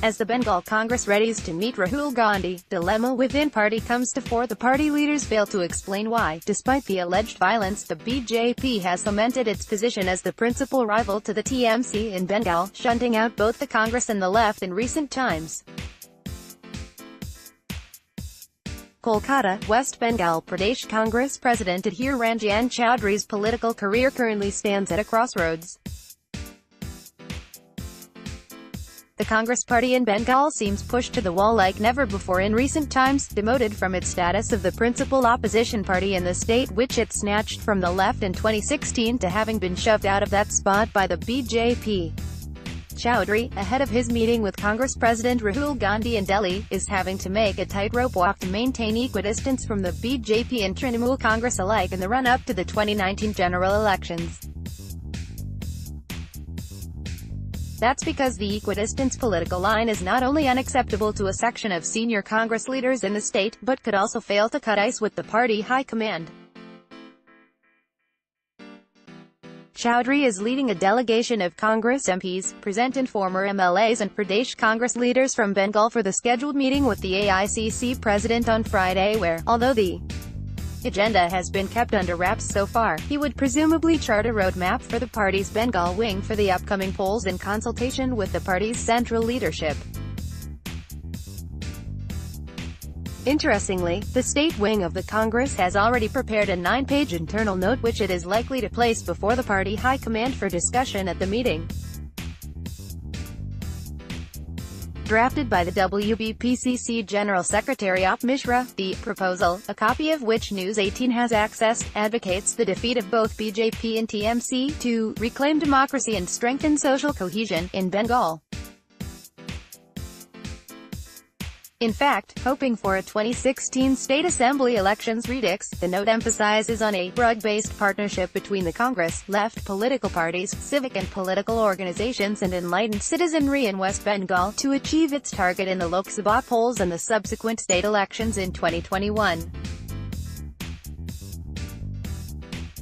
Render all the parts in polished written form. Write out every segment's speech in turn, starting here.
As the Bengal Congress readies to meet Rahul Gandhi, dilemma within party comes to fore. The party leaders fail to explain why, despite the alleged violence, the BJP has cemented its position as the principal rival to the TMC in Bengal, shunting out both the Congress and the left in recent times. Kolkata, West Bengal Pradesh Congress President Adhir Ranjan Chaudhry's political career currently stands at a crossroads. The Congress party in Bengal seems pushed to the wall like never before in recent times, demoted from its status of the principal opposition party in the state, which it snatched from the left in 2016, to having been shoved out of that spot by the BJP. Chaudhry, ahead of his meeting with Congress President Rahul Gandhi in Delhi, is having to make a tightrope walk to maintain equidistance from the BJP and Trinamool Congress alike in the run-up to the 2019 general elections. That's because the equidistance political line is not only unacceptable to a section of senior Congress leaders in the state, but could also fail to cut ice with the party high command. Chaudhry is leading a delegation of Congress MPs, present and former MLAs and Pradesh Congress leaders from Bengal for the scheduled meeting with the AICC president on Friday where, although the agenda has been kept under wraps so far, he would presumably chart a roadmap for the party's Bengal wing for the upcoming polls in consultation with the party's central leadership. Interestingly, the state wing of the Congress has already prepared a 9-page internal note which it is likely to place before the party high command for discussion at the meeting. Drafted by the WBPCC General Secretary Op Mishra, the proposal, a copy of which News 18 has accessed, advocates the defeat of both BJP and TMC, to reclaim democracy and strengthen social cohesion in Bengal. In fact, hoping for a 2016 state assembly elections redux, the note emphasizes on a broad-based partnership between the Congress, left political parties, civic and political organizations and enlightened citizenry in West Bengal to achieve its target in the Lok Sabha polls and the subsequent state elections in 2021.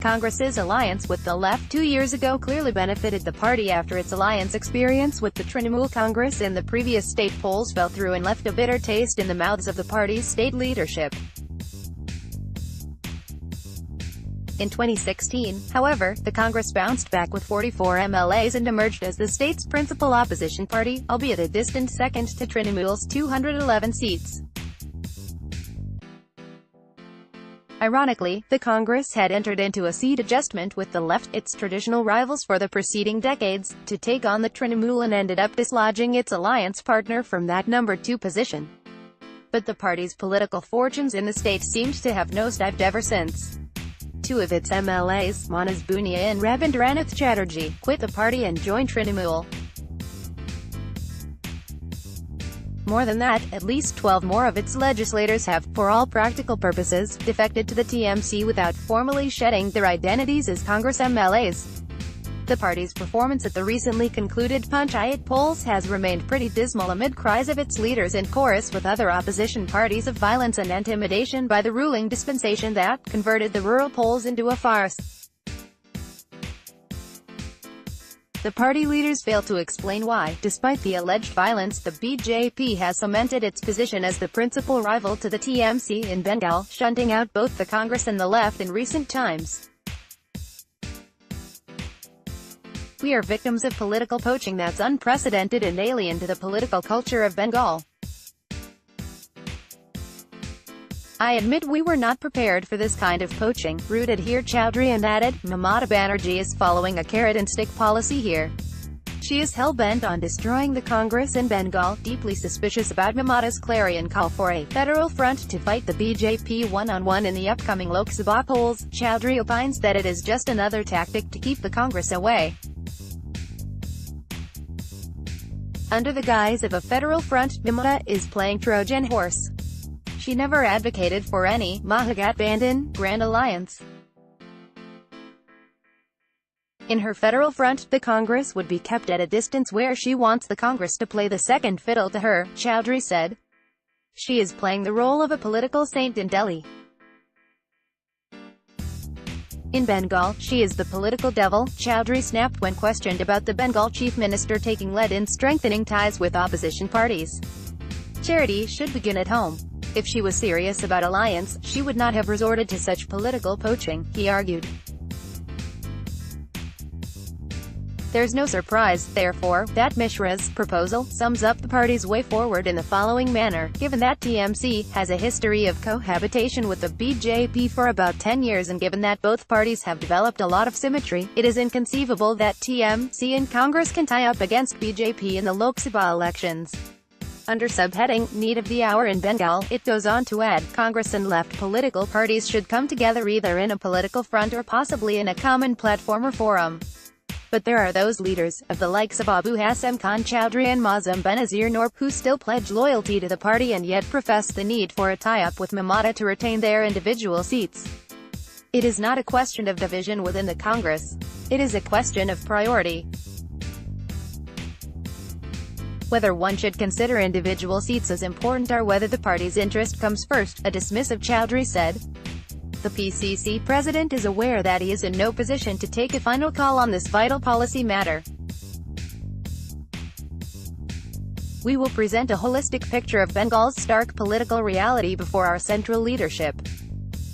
Congress's alliance with the left 2 years ago clearly benefited the party after its alliance experience with the Trinamool Congress in the previous state polls fell through and left a bitter taste in the mouths of the party's state leadership. In 2016, however, the Congress bounced back with 44 MLAs and emerged as the state's principal opposition party, albeit a distant second to Trinamool's 211 seats. Ironically, the Congress had entered into a seat adjustment with the left, its traditional rivals for the preceding decades, to take on the Trinamool and ended up dislodging its alliance partner from that number 2 position. But the party's political fortunes in the state seemed to have nosedived ever since. 2 of its MLAs, Manas Bunia and Rabindranath Chatterjee, quit the party and joined Trinamool. More than that, at least 12 more of its legislators have, for all practical purposes, defected to the TMC without formally shedding their identities as Congress MLAs. The party's performance at the recently concluded Panchayat polls has remained pretty dismal amid cries of its leaders in chorus with other opposition parties of violence and intimidation by the ruling dispensation that converted the rural polls into a farce. The party leaders fail to explain why, despite the alleged violence, the BJP has cemented its position as the principal rival to the TMC in Bengal, shunting out both the Congress and the left in recent times. We are victims of political poaching that's unprecedented and alien to the political culture of Bengal. I admit we were not prepared for this kind of poaching, rued Adhir Chaudhry and added, Mamata Banerjee is following a carrot-and-stick policy here. She is hell-bent on destroying the Congress in Bengal, deeply suspicious about Mamata's clarion call for a federal front to fight the BJP one-on-one in the upcoming Lok Sabha polls. Chaudhry opines that it is just another tactic to keep the Congress away. Under the guise of a federal front, Mamata is playing Trojan horse. She never advocated for any Mahagatbandhan, Grand Alliance. In her federal front, the Congress would be kept at a distance where she wants the Congress to play the second fiddle to her, Chaudhry said. She is playing the role of a political saint in Delhi. In Bengal, she is the political devil, Chowdhury snapped when questioned about the Bengal chief minister taking lead in strengthening ties with opposition parties. Charity should begin at home. If she was serious about alliance, she would not have resorted to such political poaching, he argued. There's no surprise, therefore, that Mishra's proposal sums up the party's way forward in the following manner: given that TMC has a history of cohabitation with the BJP for about 10 years and given that both parties have developed a lot of symmetry, it is inconceivable that TMC in Congress can tie up against BJP in the Lok Sabha elections. Under subheading, Need of the Hour in Bengal, it goes on to add, Congress and left political parties should come together either in a political front or possibly in a common platform or forum. But there are those leaders, of the likes of Abu Hassan Khan Chowdhury and Mazam Benazir Noor, who still pledge loyalty to the party and yet profess the need for a tie-up with Mamata to retain their individual seats. It is not a question of division within the Congress. It is a question of priority. Whether one should consider individual seats as important or whether the party's interest comes first, a dismissive Chowdhury said. The PCC president is aware that he is in no position to take a final call on this vital policy matter. We will present a holistic picture of Bengal's stark political reality before our central leadership.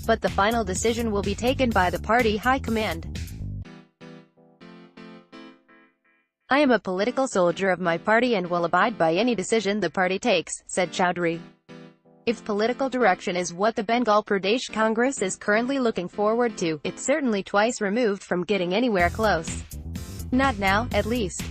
But the final decision will be taken by the party high command. I am a political soldier of my party and will abide by any decision the party takes, said Chowdhury. If political direction is what the Bengal Pradesh Congress is currently looking forward to, it's certainly twice removed from getting anywhere close. Not now, at least.